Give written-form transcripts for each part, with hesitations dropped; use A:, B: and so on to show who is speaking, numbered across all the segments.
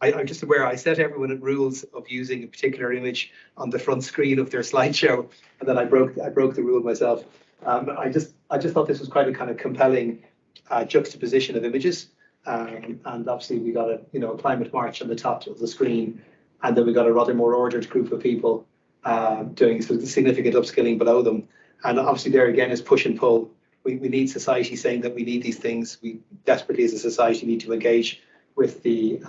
A: I'm just aware I set everyone at rules of using a particular image on the front screen of their slideshow, and then I broke the rule myself. I just thought this was quite a kind of compelling juxtaposition of images, and obviously we got a climate march on the top of the screen, and then we got a rather more ordered group of people doing significant upskilling below them, and obviously there again is push and pull. We need society saying that we need these things. We desperately as a society need to engage with the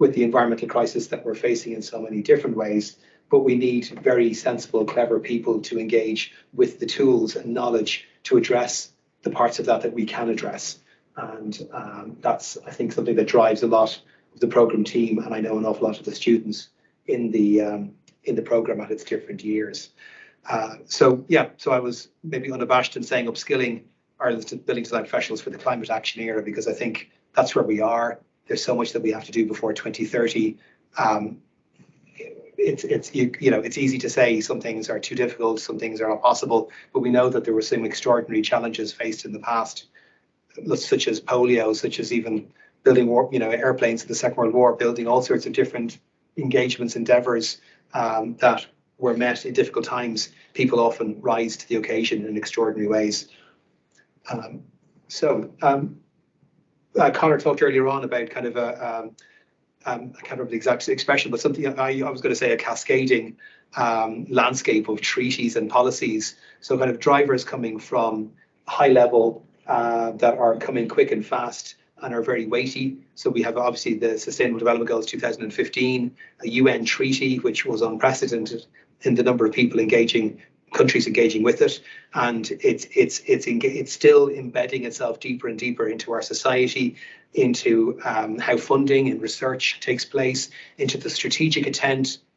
A: environmental crisis that we're facing in so many different ways, but we need very sensible, clever people to engage with the tools and knowledge to address the parts of that we can address. And that's, I think, something that drives a lot of the program team, and I know an awful lot of the students in the program at its different years. So I was maybe unabashed in saying upskilling Ireland's building design professionals for the climate action era, because I think that's where we are. There's so much that we have to do before 2030. It's easy to say some things are too difficult, some things are not possible, but we know that there were some extraordinary challenges faced in the past, such as polio, such as even building airplanes in the Second World War, building all sorts of different engagements, endeavours that were met in difficult times. People often rise to the occasion in extraordinary ways. Connor talked earlier on about kind of I can't remember the exact expression, but something I was going to say a cascading landscape of treaties and policies. So kind of drivers coming from high level that are coming quick and fast and are very weighty. So we have obviously the Sustainable Development Goals 2015, a UN treaty which was unprecedented in the number of people countries engaging with it, and it's still embedding itself deeper and deeper into our society, into how funding and research takes place, into the strategic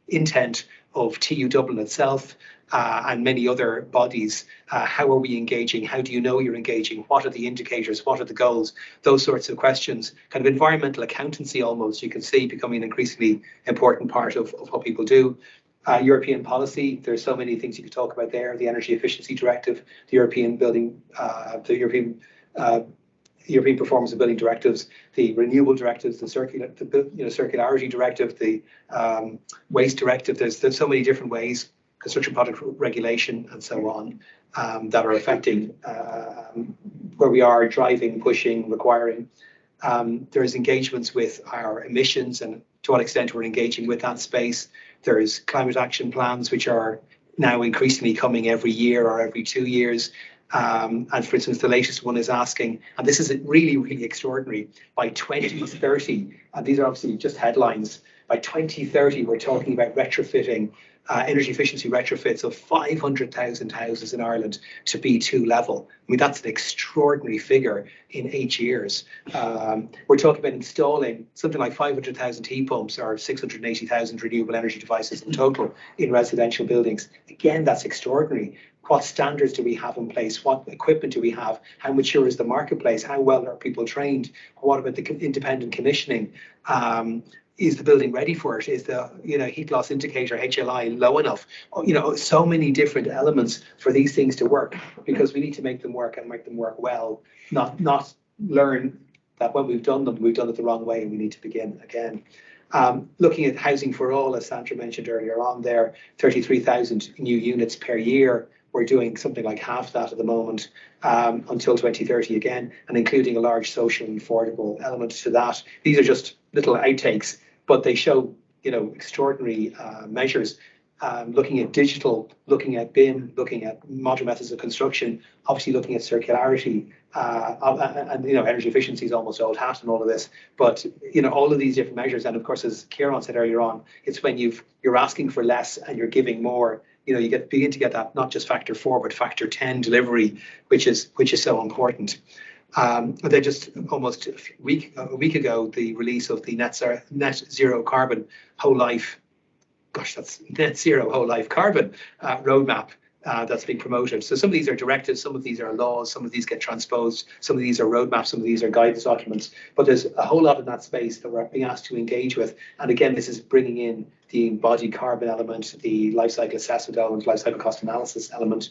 A: intent of TU Dublin itself and many other bodies. How are we engaging? How do you know you're engaging? What are the indicators? What are the goals? Those sorts of questions, kind of environmental accountancy almost, you can see becoming an increasingly important part of what people do. European policy, there's so many things you could talk about there. The Energy Efficiency Directive, the European Performance and Building Directives, the Renewable Directives, the Circularity Directive, the Waste Directive. There's so many different ways, construction product regulation and so on, that are affecting where we are driving, pushing, requiring. There's engagements with our emissions and to what extent we're engaging with that space. There's climate action plans, which are now increasingly coming every year or every 2 years. And for instance, the latest one is asking, and this is really, really extraordinary, by 2030, and these are obviously just headlines, by 2030, we're talking about retrofitting, energy efficiency retrofits of 500,000 houses in Ireland to B2 level. I mean, that's an extraordinary figure in 8 years. We're talking about installing something like 500,000 heat pumps or 680,000 renewable energy devices in total in residential buildings. Again, that's extraordinary. What standards do we have in place? What equipment do we have? How mature is the marketplace? How well are people trained? What about the independent commissioning? Is the building ready for it? Is the heat loss indicator, HLI, low enough? So many different elements for these things to work, because we need to make them work and make them work well, not learn that when we've done it the wrong way and we need to begin again. Looking at housing for all, as Sandra mentioned earlier on there, 33,000 new units per year. We're doing something like half that at the moment until 2030 again, and including a large social and affordable element to that. These are just little outtakes, but they show extraordinary measures. Looking at digital, looking at BIM, looking at modern methods of construction, obviously looking at circularity, and energy efficiency is almost old hat and all of this. But all of these different measures, and of course, as Kieran said earlier on, it's when you're asking for less and you're giving more. You begin to get that not just factor 4 but factor 10 delivery, which is so important. Then just almost a week ago, the release of the net zero carbon whole life. Gosh, that's net zero whole life carbon roadmap that's being promoted. So some of these are directives, some of these are laws, some of these get transposed, some of these are roadmaps, some of these are guidance documents. But there's a whole lot in that space that we're being asked to engage with. And again, this is bringing in the embodied carbon element, the life cycle assessment element, life cycle cost analysis element.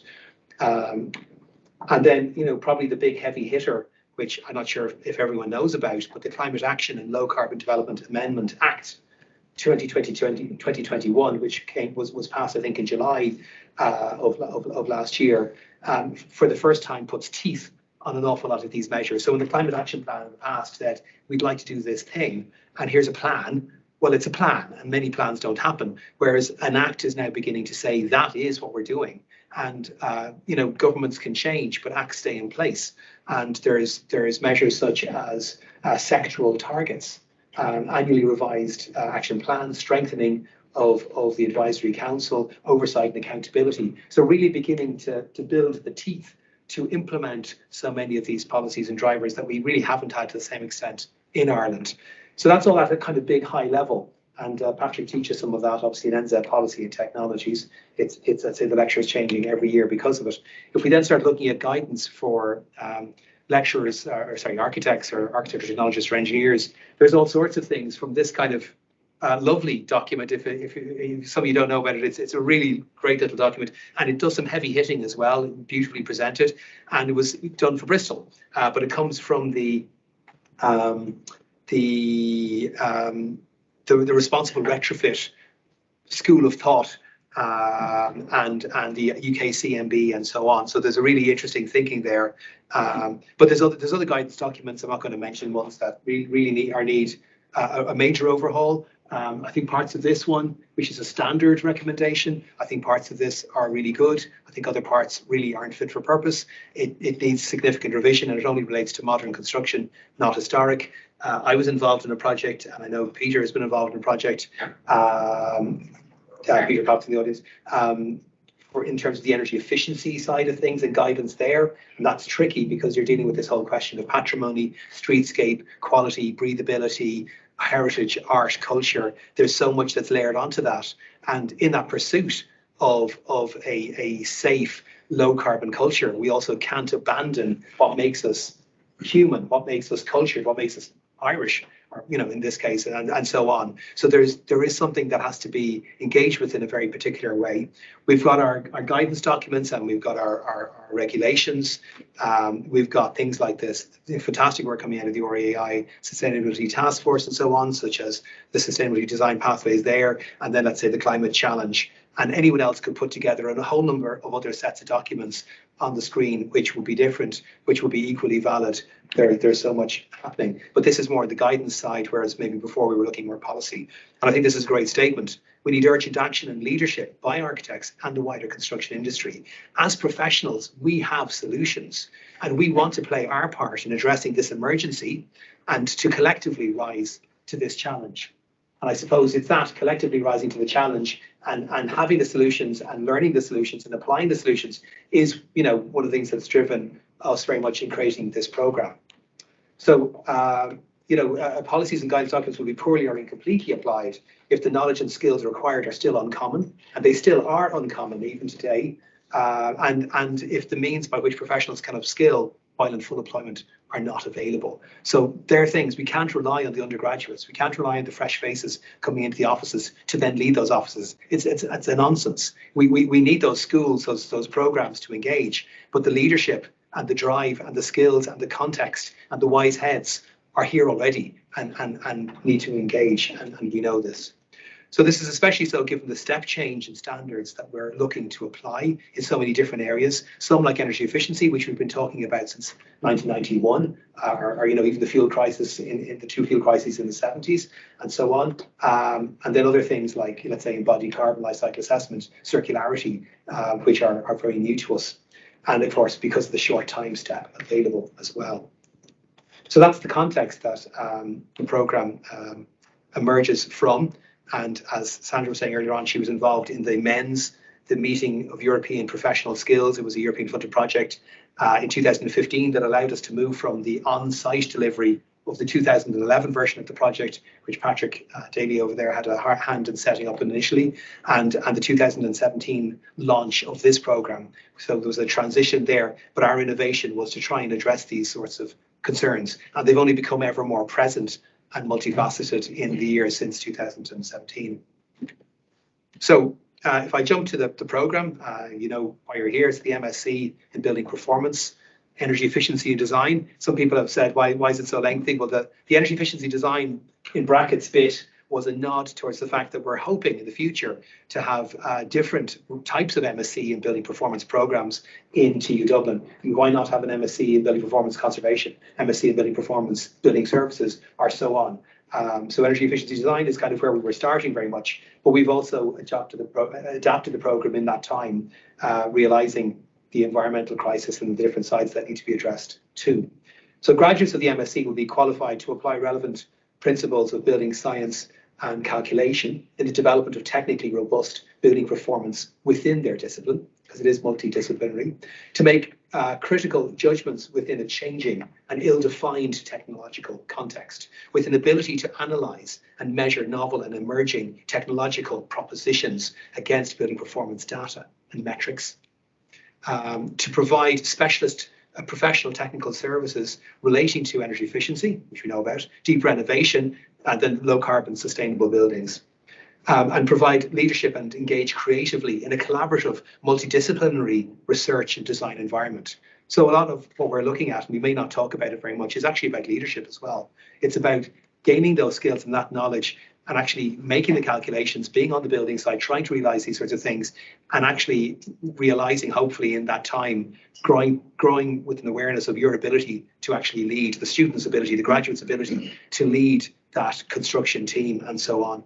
A: And then, probably the big heavy hitter, which I'm not sure if everyone knows about, but the Climate Action and Low Carbon Development Amendment Act 2021, which was passed, I think, in July of last year, for the first time puts teeth on an awful lot of these measures. So when the Climate Action Plan in the past said, we'd like to do this thing, and here's a plan, well, it's a plan, and many plans don't happen. Whereas an act is now beginning to say that is what we're doing. And governments can change, but acts stay in place. And there is measures such as sectoral targets, annually revised action plans, strengthening of the advisory council, oversight and accountability. So really beginning to build the teeth to implement so many of these policies and drivers that we really haven't had to the same extent in Ireland. So that's all at a kind of big high level. And Patrick teaches some of that, obviously, in NZ policy and technologies. It's I'd say the lecture is changing every year because of it. If we then start looking at guidance for architects or architecture technologists or engineers, there's all sorts of things from this kind of lovely document. If some of you don't know about it, it's a really great little document, and it does some heavy hitting as well, beautifully presented. And it was done for Bristol, but it comes from the responsible retrofit school of thought, and the UK CMB and so on. So there's a really interesting thinking there. But there's other guidance documents. I'm not going to mention ones that really need a major overhaul. I think parts of this one, which is a standard recommendation, I think parts of this are really good. I think other parts really aren't fit for purpose. It needs significant revision, and it only relates to modern construction, not historic. I was involved in a project, and I know Peter has been involved in a project. Peter Cox in the audience. In terms of the energy efficiency side of things and guidance there. And that's tricky because you're dealing with this whole question of patrimony, streetscape, quality, breathability, heritage, art, culture. There's so much that's layered onto that. And in that pursuit of a safe, low carbon culture, we also can't abandon what makes us human, what makes us cultured, what makes us Irish, or in this case, and so on. So there is something that has to be engaged with in a very particular way. We've got our guidance documents, and we've got our regulations. We've got things like this fantastic work coming out of the REAI Sustainability Task Force and so on, such as the Sustainability Design Pathways there, and then let's say the Climate Challenge. And anyone else could put together a whole number of other sets of documents on the screen, which will be different, which will be equally valid. There's so much happening. But this is more the guidance side, whereas maybe before we were looking more policy. And I think this is a great statement. We need urgent action and leadership by architects and the wider construction industry. As professionals, we have solutions, and we want to play our part in addressing this emergency and to collectively rise to this challenge. And I suppose it's that collectively rising to the challenge and having the solutions and learning the solutions and applying the solutions is, one of the things that's driven us very much in creating this program. So, policies and guidance documents will be poorly or incompletely applied if the knowledge and skills required are still uncommon, and they still are uncommon even today, and if the means by which professionals can upskill while in full employment are not available. So there are things we can't rely on the undergraduates. We can't rely on the fresh faces coming into the offices to then lead those offices. It's a nonsense. We need those schools, those programs to engage, but the leadership and the drive and the skills and the context and the wise heads are here already and need to engage, and we know this. So this is especially so given the step change in standards that we're looking to apply in so many different areas. Some like energy efficiency, which we've been talking about since 1991, or even the fuel crisis in the two fuel crises in the 70s, and so on. And then other things like, let's say, embodied carbon life cycle assessment, circularity, which are very new to us. And of course, because of the short time step available as well. So that's the context that the programme emerges from. And as Sandra was saying earlier on, she was involved in the meeting of European professional skills. It was a European funded project in 2015 that allowed us to move from the on-site delivery of the 2011 version of the project, which Patrick Daly over there had a hand in setting up initially, and the 2017 launch of this programme. So there was a transition there, but our innovation was to try and address these sorts of concerns, and they've only become ever more present and multifaceted in the years since 2017. So if I jump to the programme, why you're here. It's the MSc in Building Performance. energy efficiency and design. Some people have said, why is it so lengthy? Well, the energy efficiency design in brackets bit was a nod towards the fact that we're hoping in the future to have different types of MSc in building performance programs in TU Dublin. And why not have an MSc in building performance conservation, MSc in building performance building services, or so on. So energy efficiency design is kind of where we were starting very much, but we've also adapted the program in that time, realizing the environmental crisis and the different sides that need to be addressed too. So graduates of the MSc will be qualified to apply relevant principles of building science and calculation in the development of technically robust building performance within their discipline, because it is multidisciplinary, to make critical judgments within a changing and ill-defined technological context, with an ability to analyse and measure novel and emerging technological propositions against building performance data and metrics, to provide specialist professional technical services relating to energy efficiency, which we know about, deep renovation, and then low carbon sustainable buildings. And provide leadership and engage creatively in a collaborative, multidisciplinary research and design environment. So a lot of what we're looking at, and we may not talk about it very much, is actually about leadership as well. It's about gaining those skills and that knowledge and actually making the calculations, being on the building site, trying to realize these sorts of things, and actually realizing, hopefully in that time, growing with an awareness of your ability to actually lead, the student's ability, the graduate's ability to lead that construction team and so on.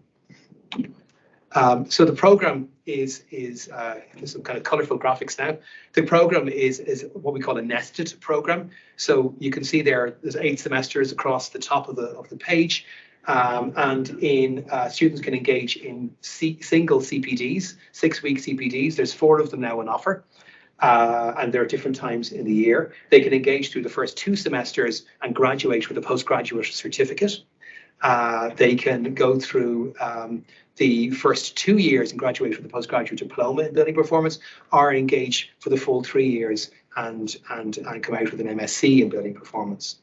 A: So the program is there's some kind of colorful graphics now. The program is what we call a nested program. So you can see there's 8 semesters across the top of the page, and students can engage in single CPDs, 6-week CPDs. There's 4 of them now on offer, and they're at different times in the year. They can engage through the first 2 semesters and graduate with a postgraduate certificate. They can go through the first 2 years and graduate with a postgraduate diploma in building performance, or engage for the full 3 years and come out with an MSc in building performance.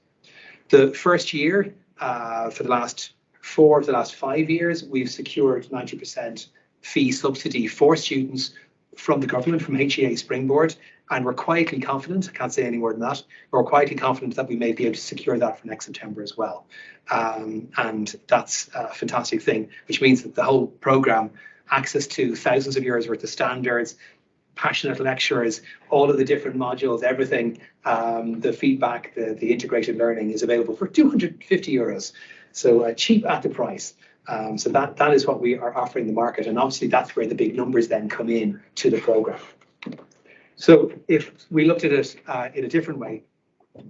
A: The first year, for the last 4 of the last 5 years, we've secured 90% fee subsidy for students from the government, from HEA Springboard, and we're quietly confident, I can't say any more than that, but we're quietly confident that we may be able to secure that for next September as well. And that's a fantastic thing, which means that the whole programme, access to thousands of euros worth of standards, passionate lecturers, all of the different modules, everything, the feedback, the integrated learning is available for 250 euros. So cheap at the price. So that is what we are offering the market, and obviously that's where the big numbers then come in to the program. So if we looked at it in a different way,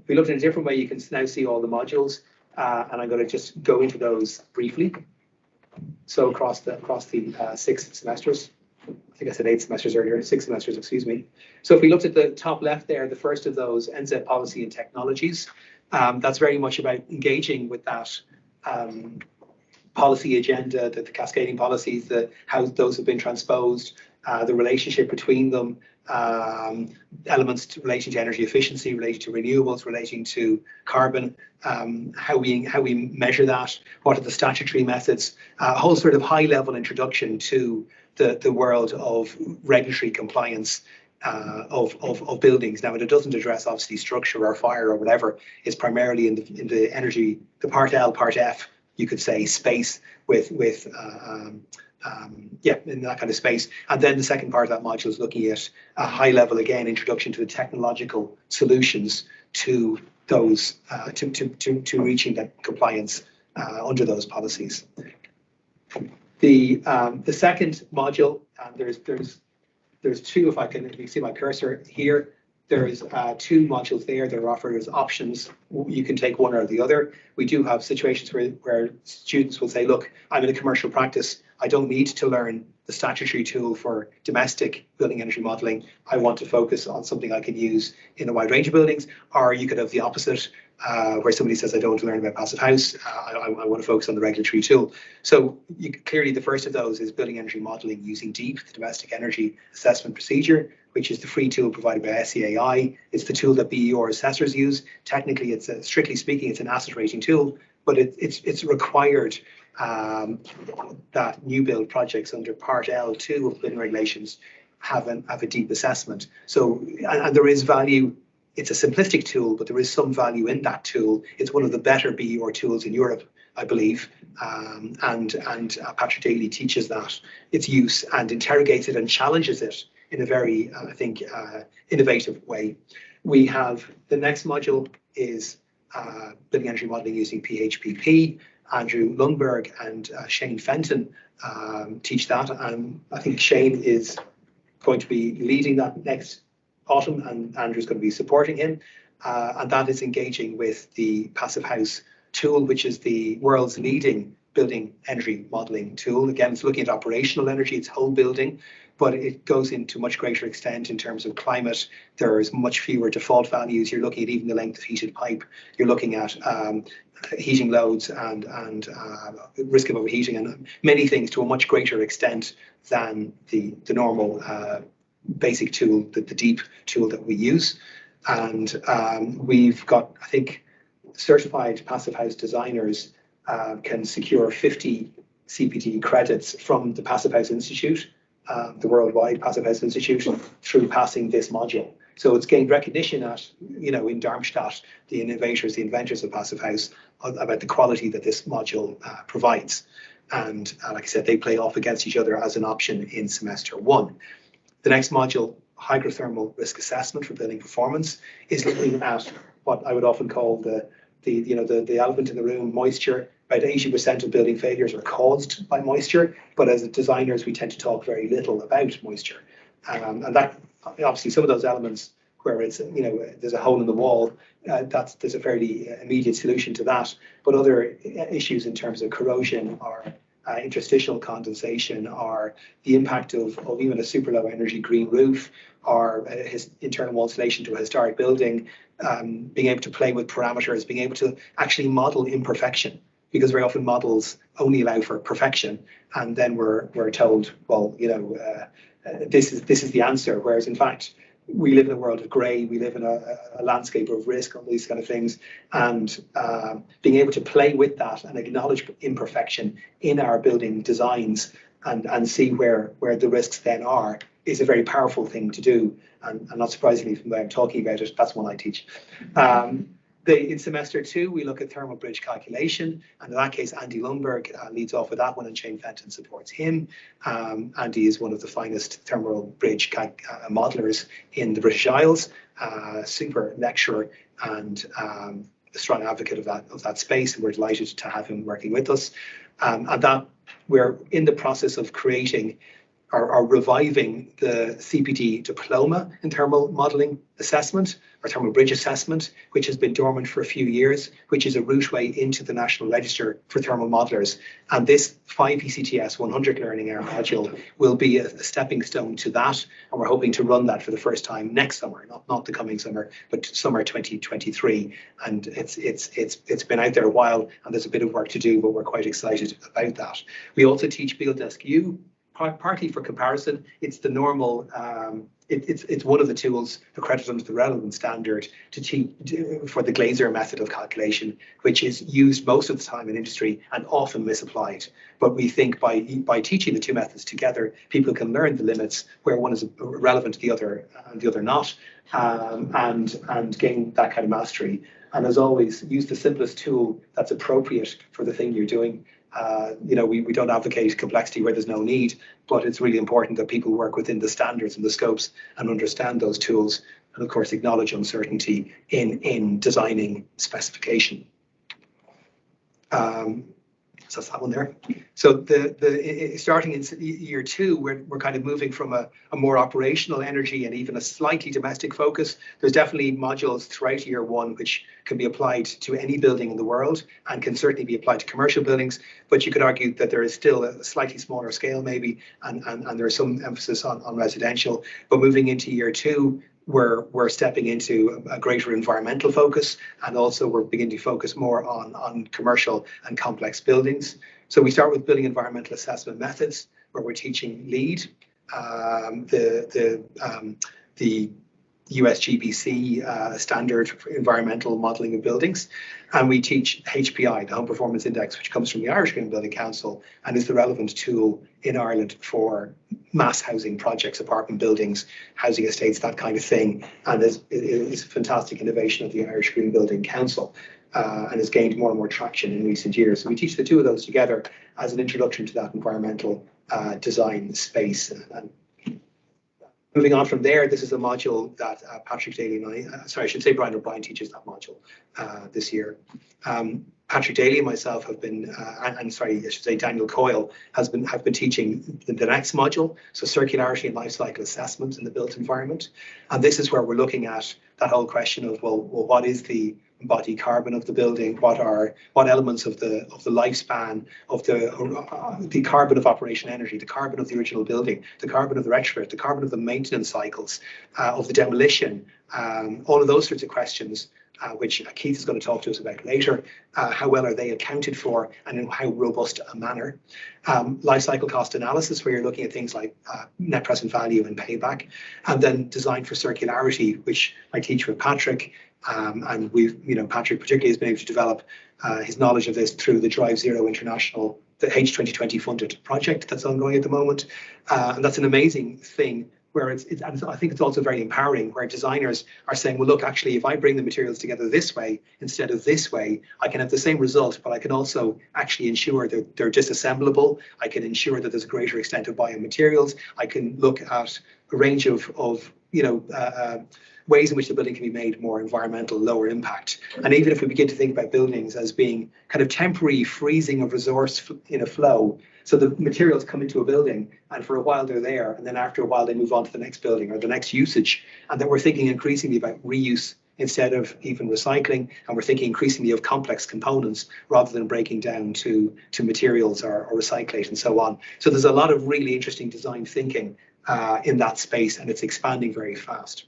A: you can now see all the modules, and I'm going to just go into those briefly. So across the 6 semesters, I think I said 8 semesters earlier, 6 semesters, excuse me. So if we looked at the top left there, the first of those, NZ Policy and Technologies, that's very much about engaging with that policy agenda, the cascading policies, how those have been transposed, the relationship between them, elements relating to energy efficiency, relating to renewables, relating to carbon, how we measure that, what are the statutory methods, a whole sort of high-level introduction to the world of regulatory compliance of buildings. Now, it doesn't address obviously structure or fire or whatever. It's primarily in the energy, the part L, part F, you could say, space with in that kind of space. And then the second part of that module is looking at a high level, again, introduction to the technological solutions to those to reaching that compliance under those policies. The second module, there's 2, if you can see my cursor here. There's 2 modules there that are offered as options. You can take one or the other. We do have situations where students will say, look, I'm in a commercial practice. I don't need to learn the statutory tool for domestic building energy modelling. I want to focus on something I can use in a wide range of buildings. Or you could have the opposite, where somebody says, I don't want to learn about passive house. I want to focus on the regulatory tool. So clearly the first of those is building energy modelling using DEEP, the Domestic Energy Assessment Procedure, which is the free tool provided by SEAI. It's the tool that BER assessors use. Technically, strictly speaking, it's an asset rating tool, but it's required that new build projects under Part L2 of building regulations have a DEEP assessment. So, and there is value it's a simplistic tool, but there is some value in that tool. It's one of the better BER tools in Europe, I believe, and Patrick Daly teaches that, its use, and interrogates it and challenges it in a very, I think, innovative way. We have the next module is building energy modeling using PHPP. Andrew Lundberg and Shane Fenton teach that, and I think Shane is going to be leading that next autumn, and Andrew's going to be supporting him, and that is engaging with the Passive House tool, which is the world's leading building energy modeling tool. Again, it's looking at operational energy, it's whole building, but it goes into much greater extent in terms of climate. There's much fewer default values. You're looking at even the length of heated pipe. You're looking at heating loads and risk of overheating and many things to a much greater extent than the normal basic tool, the deep tool that we use. And we've got, I think, certified Passive House designers can secure 50 CPD credits from the Passive House Institute, the worldwide Passive House Institute, through passing this module. So it's gained recognition at, in Darmstadt, the innovators, the inventors of Passive House, about the quality that this module provides. And like I said, they play off against each other as an option in semester one. The next module, hydrothermal risk assessment for building performance, is looking at what I would often call the elephant in the room, moisture. About 80% of building failures are caused by moisture, but as designers, we tend to talk very little about moisture. And that, obviously, some of those elements where it's, there's a hole in the wall, there's a fairly immediate solution to that. But other issues in terms of corrosion or interstitial condensation, or the impact of even a super low energy green roof, or his internal wall insulation to a historic building, being able to play with parameters, being able to actually model imperfection, because very often models only allow for perfection, and then we're told, well, this is the answer, whereas in fact we live in a world of grey, we live in a landscape of risk, all these kind of things, and being able to play with that and acknowledge imperfection in our building designs and see where the risks then are is a very powerful thing to do. And not surprisingly, from the way I'm talking about it, that's one I teach. In semester two, we look at thermal bridge calculation, and in that case, Andy Lundberg leads off with that one, and Shane Fenton supports him. Andy is one of the finest thermal bridge modelers in the British Isles, super lecturer and a strong advocate of that space, and we're delighted to have him working with us. And that we're in the process of creating or reviving the CPD diploma in thermal modelling assessment, or thermal bridge assessment, which has been dormant for a few years, which is a routeway into the National Register for thermal modellers. And this 5 ECTS 100 learning hour module will be a stepping stone to that, and we're hoping to run that for the first time next summer, not the coming summer, but summer 2023. And it's been out there a while, and there's a bit of work to do, but we're quite excited about that. We also teach BuildDesk U, partly for comparison. It's the normal, it's one of the tools accredited under the relevant standard to teach for the Glaser method of calculation, which is used most of the time in industry and often misapplied. But we think by teaching the two methods together, people can learn the limits where one is relevant to the other and the other not, and gain that kind of mastery. And as always, use the simplest tool that's appropriate for the thing you're doing. We don't advocate complexity where there's no need, but it's really important that people work within the standards and the scopes and understand those tools, and of course acknowledge uncertainty in designing specification. So that's that one there. So starting in year two, we're kind of moving from a more operational energy and even a slightly domestic focus. There's definitely modules throughout year one which can be applied to any building in the world and can certainly be applied to commercial buildings, but you could argue that there is still a slightly smaller scale maybe, and there's some emphasis on residential. But moving into year two, we're stepping into a greater environmental focus, and also we're beginning to focus more on commercial and complex buildings. So we start with building environmental assessment methods, where we're teaching LEED, the USGBC standard for environmental modelling of buildings. And we teach HPI, the Home Performance Index, which comes from the Irish Green Building Council and is the relevant tool in Ireland for mass housing projects, apartment buildings, housing estates, that kind of thing. And is a fantastic innovation of the Irish Green Building Council. And has gained more and more traction in recent years. So we teach the two of those together as an introduction to that environmental design space. And moving on from there, this is a module that Patrick Daly and I should say Brian O'Brien teaches that module this year. Patrick Daly and myself have been, I should say Daniel Coyle have been teaching the next module, so circularity and life cycle assessment in the built environment. And this is where we're looking at that whole question of, well what is the embodied carbon of the building? What elements of the lifespan of the carbon of operation energy, the carbon of the original building, the carbon of the retrofit, the carbon of the maintenance cycles, of the demolition, all of those sorts of questions, which Keith is going to talk to us about later. How well are they accounted for, and in how robust a manner? Life cycle cost analysis, where you're looking at things like net present value and payback, and then design for circularity, which I teach with Patrick. And Patrick particularly has been able to develop his knowledge of this through the Drive Zero International, the H2020 funded project that's ongoing at the moment. And that's an amazing thing, where I think it's also very empowering, where designers are saying, well, look, actually, if I bring the materials together this way instead of this way, I can have the same result, but I can also actually ensure that they're disassemblable. I can ensure that there's a greater extent of biomaterials. I can look at a range of ways in which the building can be made more environmental, lower impact. And even if we begin to think about buildings as being kind of temporary freezing of resource in a flow, so the materials come into a building and for a while they're there, and then after a while they move on to the next building or the next usage, and then we're thinking increasingly about reuse instead of even recycling, and we're thinking increasingly of complex components rather than breaking down to materials or recyclate and so on. So there's a lot of really interesting design thinking in that space, and it's expanding very fast.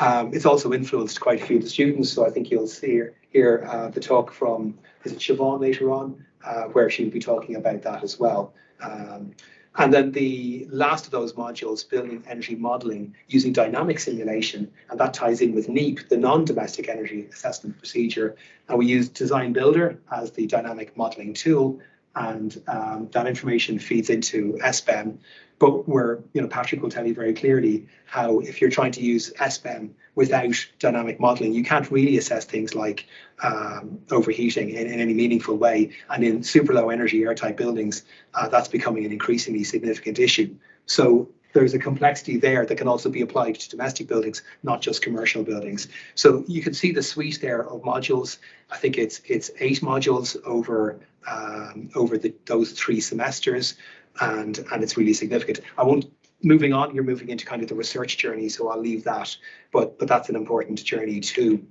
A: It's also influenced quite a few of the students, so I think you'll hear the talk from, is it Siobhan later on, where she'll be talking about that as well. And then the last of those modules, building energy modelling using dynamic simulation, and that ties in with NEAP, the non-domestic energy assessment procedure. And we use Design Builder as the dynamic modelling tool, and that information feeds into SBEM. But Patrick will tell you very clearly how if you're trying to use SBEM without dynamic modelling, you can't really assess things like overheating in any meaningful way. And in super low energy airtight buildings, that's becoming an increasingly significant issue. So there's a complexity there that can also be applied to domestic buildings, not just commercial buildings. So you can see the suite there of modules. I think it's 8 modules over those 3 semesters. And it's really significant. Moving on, you're moving into kind of the research journey, so I'll leave that, but that's an important journey too.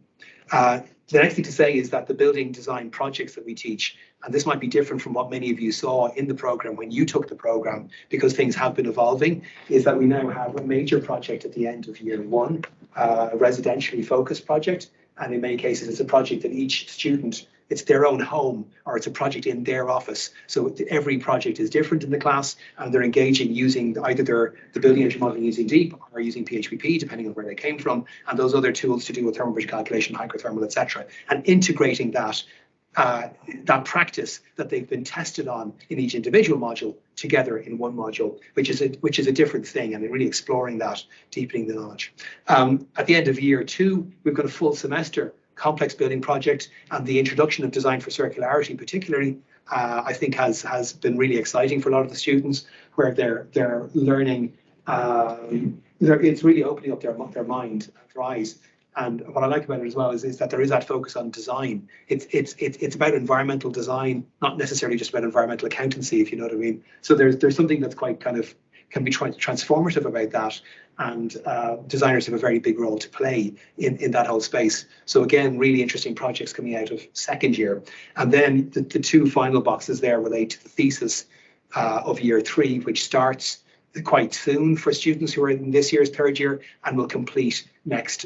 A: The next thing to say is that the building design projects that we teach, and this might be different from what many of you saw in the program when you took the program, because things have been evolving, is that we now have a major project at the end of year 1, a residentially focused project, and in many cases it's a project that each student, it's their own home, or it's a project in their office. So every project is different in the class, and they're engaging using either the building energy modeling using DEEP or using PHPP, depending on where they came from, and those other tools to do with thermal pressure calculation, hydrothermal, etc., and integrating that practice that they've been tested on in each individual module together in one module, which is a different thing, and really exploring that, deepening the knowledge. At the end of year 2, we've got a full semester complex building project, and the introduction of design for circularity particularly I think has been really exciting for a lot of the students, where they're learning, it's really opening up their mind, their eyes. And what I like about it as well is that there is that focus on design. It's about environmental design, not necessarily just about environmental accountancy, if you know what I mean. So there's something that's quite kind of can be transformative about that, and designers have a very big role to play in that whole space. So again, really interesting projects coming out of second year. And then the 2 final boxes there relate to the thesis of year 3, which starts quite soon for students who are in this year's 3rd year and will complete next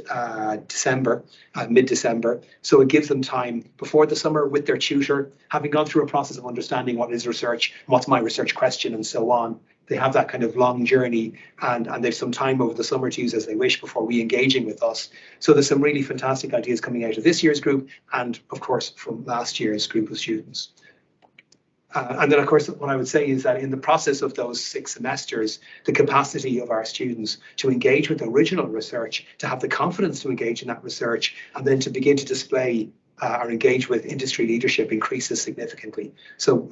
A: December, mid-December. So it gives them time before the summer with their tutor, having gone through a process of understanding what is research, what's my research question, and so on. they have that kind of long journey, and they've some time over the summer to use as they wish before re-engaging with us. So there's some really fantastic ideas coming out of this year's group, and of course from last year's group of students. And then, of course, what I would say is that in the process of those 6 semesters, the capacity of our students to engage with original research, to have the confidence to engage in that research, and then to begin to display or engage with industry leadership increases significantly. So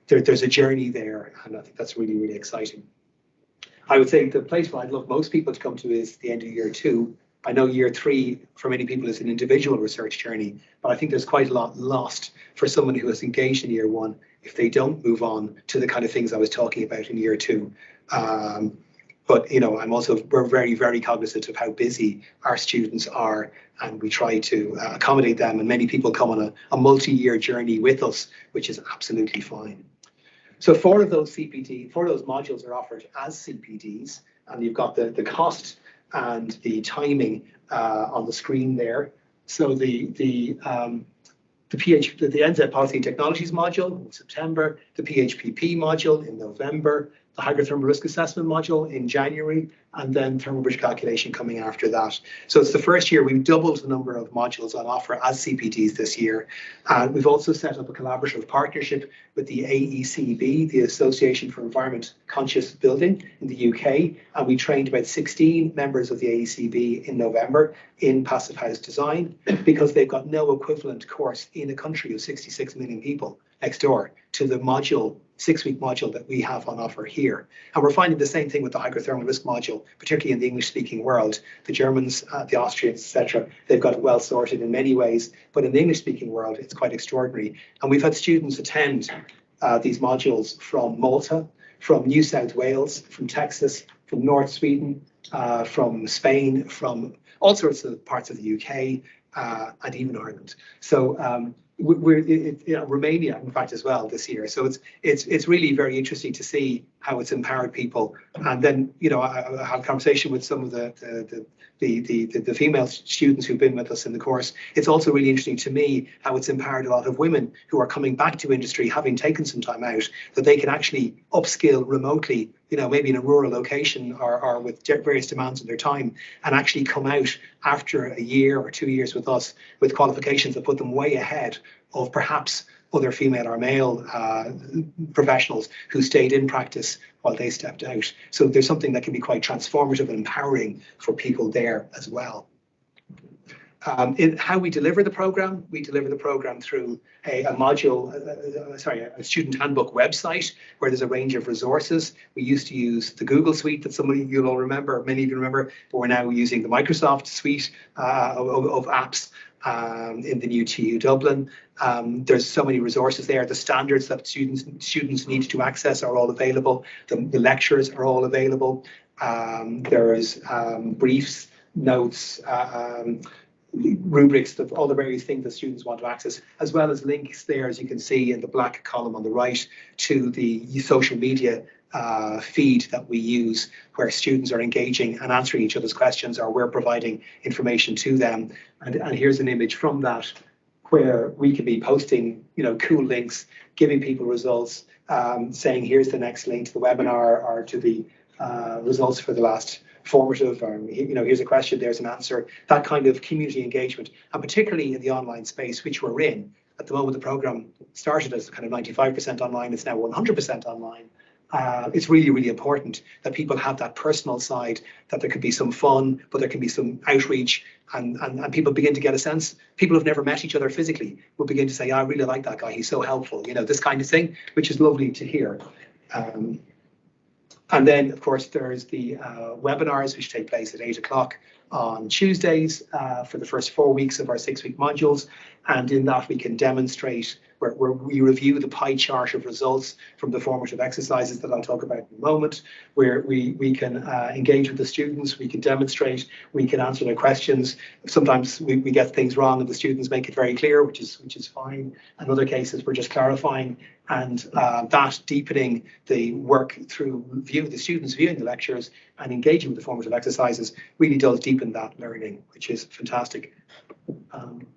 A: there's a journey there, and I think that's really, really exciting. I would say the place where I'd love most people to come to is the end of year 2. I know year 3 for many people is an individual research journey, but I think there's quite a lot lost for someone who has engaged in year 1 if they don't move on to the kind of things I was talking about in year 2. But we're very, very cognizant of how busy our students are, and we try to accommodate them. And many people come on a multi-year journey with us, which is absolutely fine. So 4 of those modules are offered as CPDs, and you've got the cost and the timing on the screen there. So the NZ Policy and Technologies module in September, the PHPP module in November, the hydrothermal risk assessment module in January, and then thermal bridge calculation coming after that. So it's the first year we've doubled the number of modules on offer as CPDs this year. We've also set up a collaborative partnership with the AECB, the Association for Environment Conscious Building in the UK, and we trained about 16 members of the AECB in November in passive house design, because they've got no equivalent course in a country of 66 million people next door to the 6-week module that we have on offer here. And we're finding the same thing with the hydrothermal risk module, particularly in the English-speaking world. The Germans, the Austrians, etc., they've got it well sorted in many ways, but in the English-speaking world, it's quite extraordinary. And we've had students attend these modules from Malta, from New South Wales, from Texas, from North Sweden, from Spain, from all sorts of parts of the UK, and even Ireland. So Romania, in fact, as well this year. So it's really very interesting to see how it's empowered people. And then I had a conversation with some of the female students who've been with us in the course. It's also really interesting to me how it's empowered a lot of women who are coming back to industry, having taken some time out, that they can actually upskill remotely, maybe in a rural location or with various demands of their time, and actually come out after a year or 2 years with us with qualifications that put them way ahead of perhaps other female or male professionals who stayed in practice while they stepped out. So there's something that can be quite transformative and empowering for people there as well. In how we deliver the program through a student handbook website where there's a range of resources. We used to use the Google Suite that some of you all remember, many of you remember, but we're now using the Microsoft Suite of apps in the new TU Dublin. There's so many resources there. The standards that students need to access are all available. The lectures are all available. There's briefs, notes, rubrics of all the various things that students want to access, as well as links there, as you can see in the black column on the right, to the social media feed that we use, where students are engaging and answering each other's questions, or we're providing information to them. And here's an image from that, where we can be posting, cool links, giving people results, saying here's the next link to the webinar or to the results for the last formative, or here's a question, there's an answer. That kind of community engagement, and particularly in the online space, which we're in at the moment. The program started as kind of 95% online. It's now 100% online. It's really, really important that people have that personal side, that there could be some fun, but there can be some outreach, and people begin to get a sense. People who've never met each other physically will begin to say, I really like that guy, he's so helpful, this kind of thing, which is lovely to hear. And then, of course, there's the webinars, which take place at 8 o'clock on Tuesdays for the first 4 weeks of our 6-week modules. And in that, we can demonstrate where we review the pie chart of results from the formative exercises that I'll talk about in a moment, where we can engage with the students, we can demonstrate, we can answer their questions. Sometimes we get things wrong and the students make it very clear, which is fine. In other cases, we're just clarifying, and that deepening the work through the students viewing the lectures and engaging with the formative exercises really does deepen that learning, which is fantastic.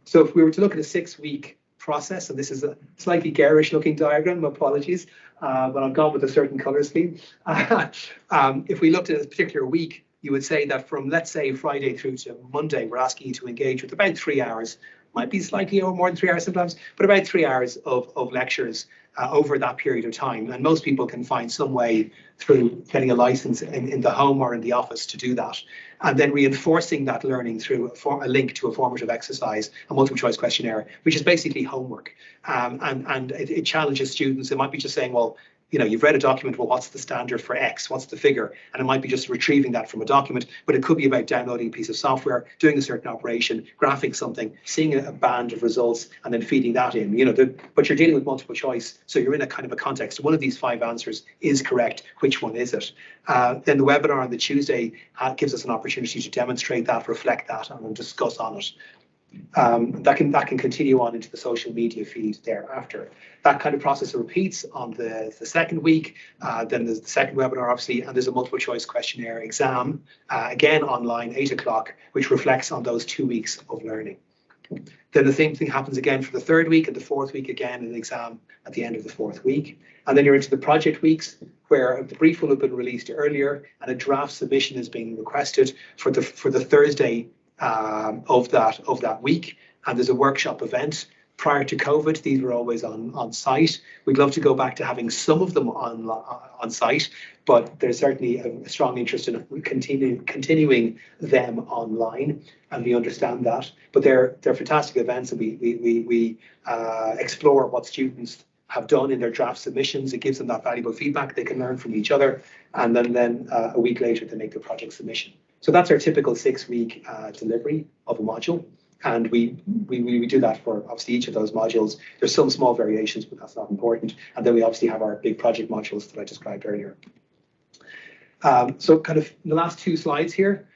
A: So if we were to look at a 6-week process. And this is a slightly garish looking diagram, apologies, but I've gone with a certain color scheme. If we looked at a particular week, you would say that from, let's say, Friday through to Monday, we're asking you to engage with about 3 hours, might be slightly more than 3 hours sometimes, but about 3 hours of lectures over that period of time. And most people can find some way through getting a license in the home or in the office to do that. And then reinforcing that learning through a link to a formative exercise, a multiple choice questionnaire, which is basically homework. And it challenges students. It might be just saying, well, you know, you've read a document, well, what's the standard for X? What's the figure? And it might be just retrieving that from a document, but it could be about downloading a piece of software, doing a certain operation, graphing something, seeing a band of results, and then feeding that in. You know, but you're dealing with multiple choice, so you're in a kind of a context. One of these 5 answers is correct. Which one is it? Then the webinar on the Tuesday gives us an opportunity to demonstrate that, reflect that, and then discuss on it. That can continue on into the social media feed thereafter. That kind of process repeats on the second week. Then there's the second webinar, obviously, and there's a multiple choice questionnaire exam, again online, 8 o'clock, which reflects on those 2 weeks of learning. Then the same thing happens again for the third week, and the fourth week again, an exam at the end of the fourth week. And then you're into the project weeks, where the brief will have been released earlier, and a draft submission is being requested for the Thursday of that week. And there's a workshop event. Prior to COVID, these were always on site. We'd love to go back to having some of them on site, but there's certainly a strong interest in continuing them online, and we understand that. But they're fantastic events, and we explore what students have done in their draft submissions. It gives them that valuable feedback. They can learn from each other, and then a week later they make the project submission. So that's our typical 6-week delivery of a module. And we do that for obviously each of those modules. There's some small variations, but that's not important. And then we obviously have our big project modules that I described earlier. So kind of the last 2 slides here,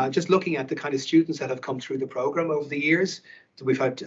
A: just looking at the kind of students that have come through the program over the years. So we've had,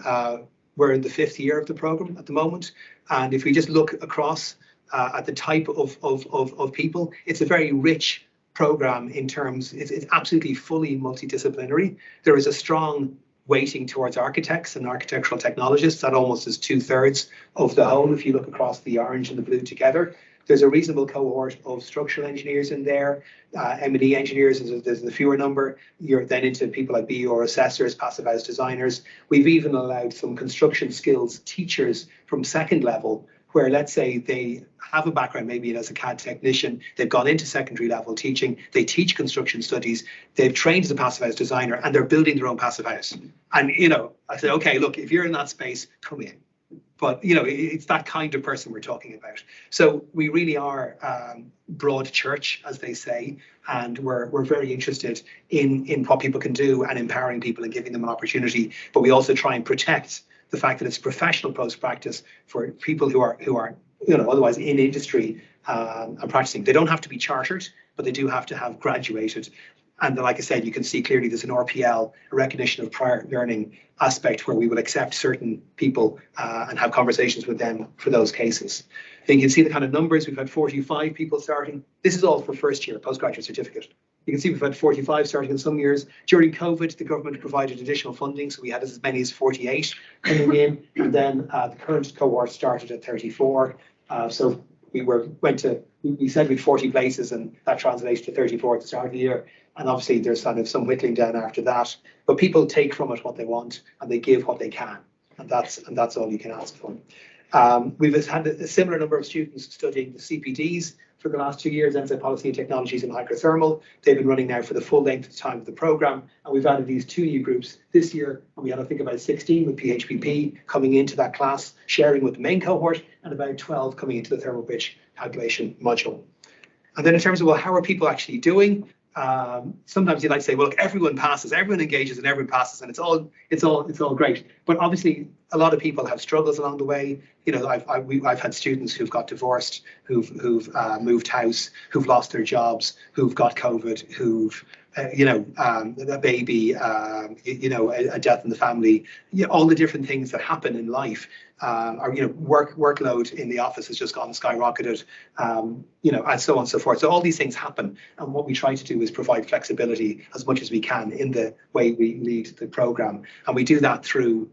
A: we're in the 5th year of the program at the moment. And if we just look across at the type of people, it's a very rich program in terms, it's absolutely fully multidisciplinary. There is a strong weighting towards architects and architectural technologists. That almost is 2/3 of the whole if you look across the orange and the blue together. There's a reasonable cohort of structural engineers in there, M&E engineers, there's the fewer number. You're then into people like BU or assessors, passive house designers. We've even allowed some construction skills teachers from second level, where let's say they have a background maybe as a CAD technician, they've gone into secondary level teaching, they teach construction studies, they've trained as a passive house designer, and they're building their own passive house. And, you know, I said, okay, look, if you're in that space, come in. But, you know, it's that kind of person we're talking about. So we really are broad church, as they say, and we're very interested in what people can do and empowering people and giving them an opportunity. But we also try and protect the fact that it's professional post-practice for people who are you know, otherwise in industry and practicing. They don't have to be chartered, but they do have to have graduated. And like I said, you can see clearly there's an RPL, a recognition of prior learning aspect, where we will accept certain people and have conversations with them for those cases. And you can see the kind of numbers. We've had 45 people starting. This is all for first year postgraduate certificate. You can see we've had 45 starting in some years. During COVID, the government provided additional funding, so we had as many as 48 coming in. And then the current cohort started at 34. So we said we'd 40 places, and that translates to 34 at the start of the year. And obviously there's kind of some whittling down after that. But people take from it what they want, and they give what they can. And that's all you can ask for. We've had a similar number of students studying the CPDs for the last 2 years, Enzyme Policy and Technologies and Hydrothermal. They've been running now for the full length of time of the program. And we've added these 2 new groups this year. And we had, I think, about 16 with PHPP coming into that class, sharing with the main cohort, and about 12 coming into the thermal pitch calculation module. And then in terms of, well, how are people actually doing? Sometimes you like to say, well, look, everyone passes, everyone engages, and everyone passes, and it's all great. But obviously, a lot of people have struggles along the way. You know, I've had students who've got divorced, who've moved house, who've lost their jobs, who've got COVID, who've a baby, a death in the family. You know, all the different things that happen in life. Workload in the office has just gone skyrocketed, and so on and so forth. So all these things happen, and what we try to do is provide flexibility as much as we can in the way we lead the program, and we do that through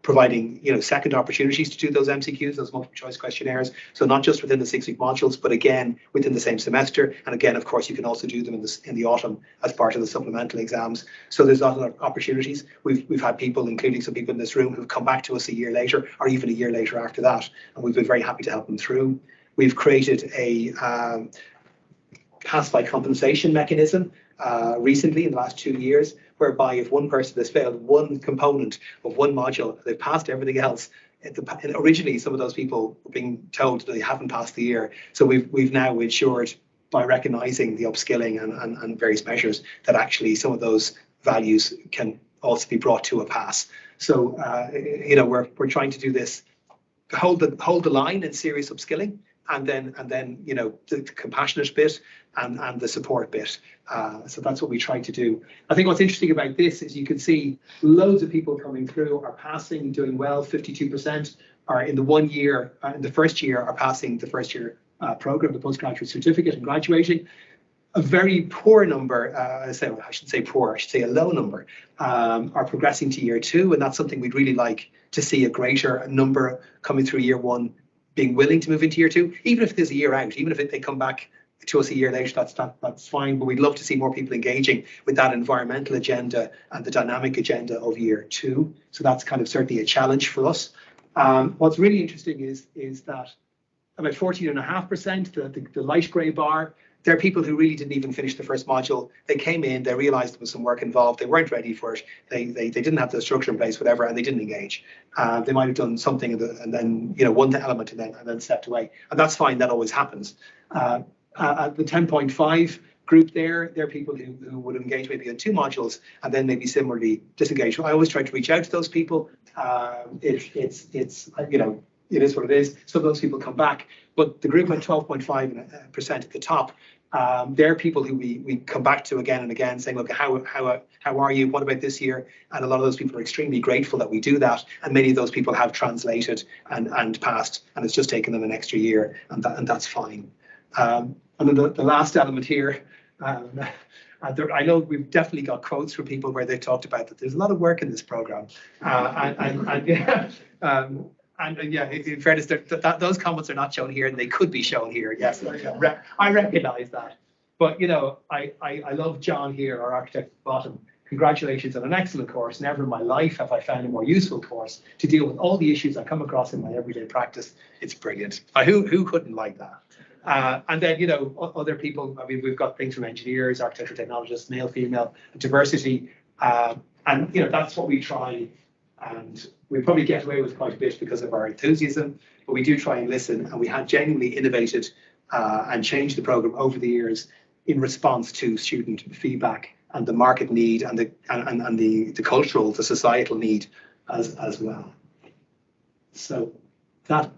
A: providing, second opportunities to do those MCQs, those multiple choice questionnaires. So not just within the 6-week modules, but again within the same semester. And again, of course, you can also do them in the autumn as part of the supplemental exams. So there's a lot of opportunities. We've had people, including some people in this room, who've come back to us a year later, or even a year later after that, and we've been very happy to help them through. We've created a pass by compensation mechanism recently in the last 2 years, whereby if one person has failed one component of one module, they've passed everything else. Originally, some of those people were being told that they haven't passed the year. So we've now ensured, by recognising the upskilling and various measures, that actually some of those values can also be brought to a pass. So we're trying to do this, hold the line in serious upskilling, and then the compassionate bit and the support bit. So that's what we try to do. I think what's interesting about this is you can see loads of people coming through are passing, doing well. 52% are in the 1 year, in the first year, are passing the first year program, the postgraduate certificate, and graduating. A very poor number, I should say poor, I should say a low number, are progressing to year 2, and that's something we'd really like to see, a greater number coming through year 1 being willing to move into year 2, even if there's a year out, even if they come back to us a year later, that's fine. But we'd love to see more people engaging with that environmental agenda and the dynamic agenda of year 2. So that's kind of certainly a challenge for us. What's really interesting is that about 14.5%, the light grey bar, there are people who really didn't even finish the first module. They came in, they realized there was some work involved, they weren't ready for it, they didn't have the structure in place, whatever, and they didn't engage. They might have done something and then one element and then stepped away. And that's fine, that always happens. At the 10.5 group there are people who would engage maybe in 2 modules and then maybe similarly disengage. I always try to reach out to those people. It is what it is. Some of those people come back, but the group at 12.5% at the top, they're people who we come back to again and again, saying, look, how are you? What about this year? And a lot of those people are extremely grateful that we do that. And many of those people have translated and passed, and it's just taken them an extra year, and that's fine. And then the last element here, I know we've definitely got quotes from people where they talked about that there's a lot of work in this program, And yeah, in fairness, those comments are not shown here, and they could be shown here. Yes, I recognise that. But I love John here, our architect at the bottom. Congratulations on an excellent course. Never in my life have I found a more useful course to deal with all the issues I come across in my everyday practice. It's brilliant. Who couldn't like that? And then other people. I mean, we've got things from engineers, architectural technologists, male, female, diversity, and that's what we try. And we probably get away with quite a bit because of our enthusiasm, but we do try and listen, and we have genuinely innovated and changed the program over the years in response to student feedback and the market need and the cultural, the societal need as well. So that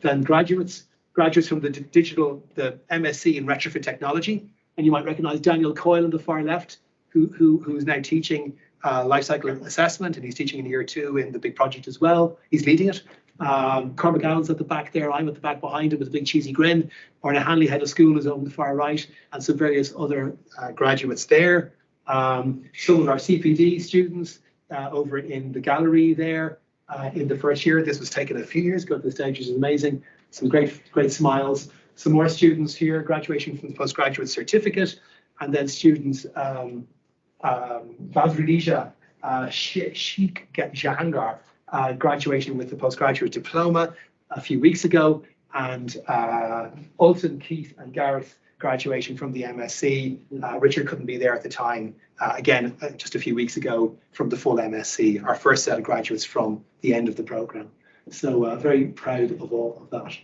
A: then graduates from the MSc in retrofit technology, and you might recognize Daniel Coyle on the far left, who is now teaching life cycle assessment, and he's teaching in year 2 in the big project as well. He's leading it. Cormac Allen's at the back there. I'm at the back behind him with a big cheesy grin. Orna Hanley, head of school, is on the far right, and some various other graduates there. Some of our CPD students over in the gallery there in the first year. This was taken a few years ago. The stage is amazing. Some great smiles. Some more students here, graduation from the postgraduate certificate, and then students. Vazridisha Sheikh Jahangar graduating with the postgraduate diploma a few weeks ago, and Alton, Keith and Gareth graduating from the MSc. Richard couldn't be there at the time. Again, just a few weeks ago from the full MSc, our first set of graduates from the end of the program. So very proud of all of that.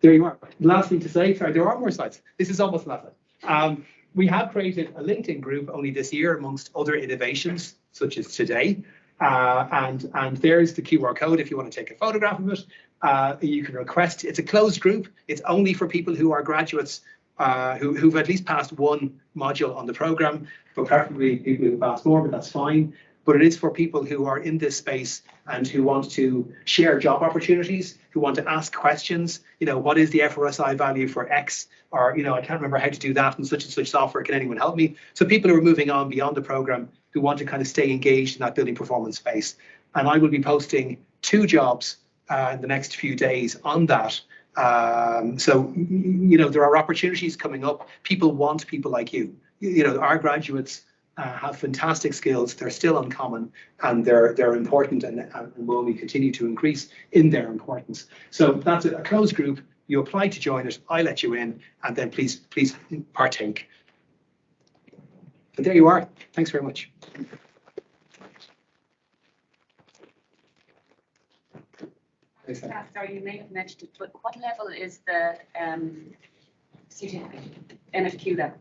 A: There you are. Last thing to say, sorry, there are more slides. This is almost last slide. We have created a LinkedIn group only this year, amongst other innovations, such as today. And there's the QR code if you want to take a photograph of it. You can request. It's a closed group. It's only for people who are graduates who've at least passed one module on the program, but preferably people who've passed more, but that's fine. but it is for people who are in this space and who want to share job opportunities, who want to ask questions. What is the FRSI value for X? Or, I can't remember how to do that in such and such software. Can anyone help me? So people who are moving on beyond the program, who want to kind of stay engaged in that building performance space. And I will be posting 2 jobs in the next few days on that. So there are opportunities coming up. People want people like you. Our graduates have fantastic skills. They're still uncommon, and they're important, and will only continue to increase in their importance. So that's a closed group. You apply to join it. I let you in, and then please partake. And there you are. Thanks very much.
B: Sorry, you may have mentioned it, but what level is the NFQ level?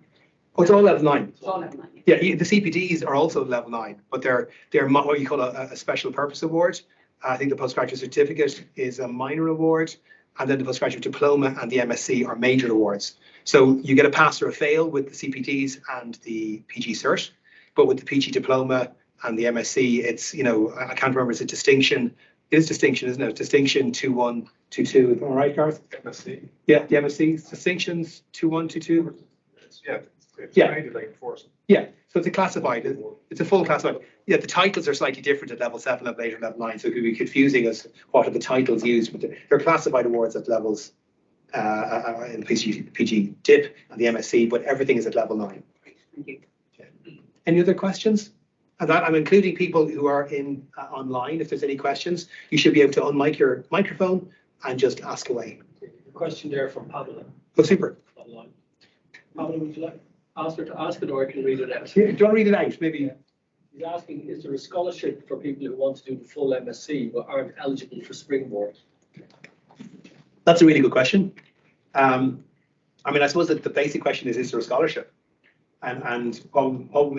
A: Oh, it's all level 9.
B: It's all level 9.
A: Yeah, the CPDs are also level 9, but they're what you call a special purpose award. I think the postgraduate certificate is a minor award, and then the postgraduate diploma and the MSc are major awards. So you get a pass or a fail with the CPDs and the PG cert, but with the PG diploma and the MSc, it's, I can't remember, it's a distinction. It is distinction, isn't it? Distinction 2-1, 2-2. All right, Gareth?
C: MSc.
A: Yeah, the MSc distinctions 2-1, 2-2.
C: Yeah.
A: Yeah.
C: Like
A: Yeah. So it's a classified. It's a full classified. Yeah, the titles are slightly different at level 7, level 8, or level 9, so it could be confusing as what are the titles used. But they're classified awards at levels in PG DIP and the MSc, but everything is at level 9.
B: Thank you.
A: Yeah. Any other questions? And that I'm including people who are in online. If there's any questions, you should be able to unmic your microphone and just ask away.
D: A question there from Pamela
A: Oh, super.
D: online. Pamela, would you like ask her to ask it, or I can read it out?
A: Do you want to read it out? Maybe.
D: He's asking, is there a scholarship for people who want to do the full MSc but aren't eligible for Springboard?
A: That's a really good question. I mean, I suppose that the basic question is there a scholarship? And what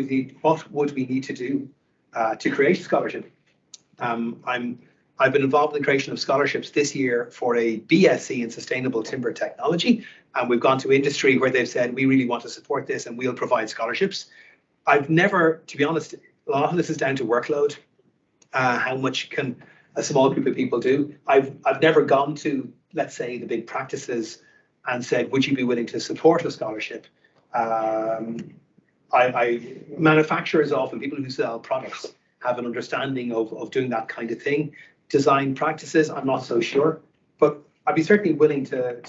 A: would we need to do to create a scholarship? I've been involved in the creation of scholarships this year for a BSc in Sustainable Timber Technology, and we've gone to industry where they've said, we really want to support this and we'll provide scholarships. I've never, to be honest, a lot of this is down to workload. How much can a small group of people do? I've never gone to, let's say, the big practices and said, would you be willing to support a scholarship? Manufacturers often, people who sell products, have an understanding of doing that kind of thing. Design practices, I'm not so sure, but I'd be certainly willing to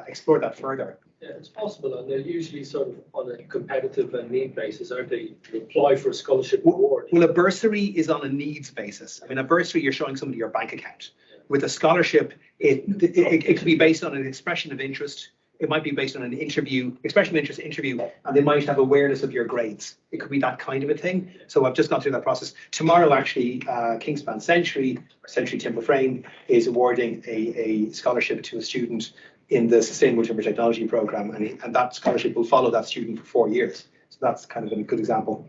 A: explore that further.
D: Yeah, it's possible, and they're usually sort of on a competitive and need basis, aren't they? To apply for a scholarship award.
A: Well, a bursary is on a needs basis. I mean, a bursary, you're showing somebody your bank account. With a scholarship, it could be based on an expression of interest. It might be based on an expression of interest interview, and they might have awareness of your grades. It could be that kind of a thing. So I've just gone through that process. Tomorrow, actually, Kingspan Century, or Century Timber Frame, is awarding a scholarship to a student in the Sustainable Timber Technology program, and that scholarship will follow that student for 4 years. So that's kind of a good example.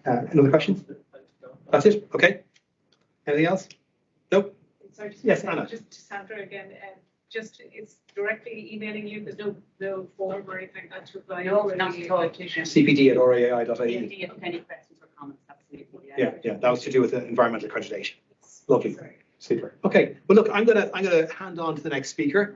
A: Another question? That's it? Okay. Anything else? Nope.
E: Sorry,
A: Yes, Anna.
E: Just to Sandra again, it's directly emailing you. There's no form or anything like that to apply.
B: No, not at all.
A: cpd@rai.ie.
B: If you have any questions or comments, absolutely.
A: Yeah, that was to do with the environmental accreditation. Lovely, super. Okay, well, look, I'm gonna hand on to the next speaker.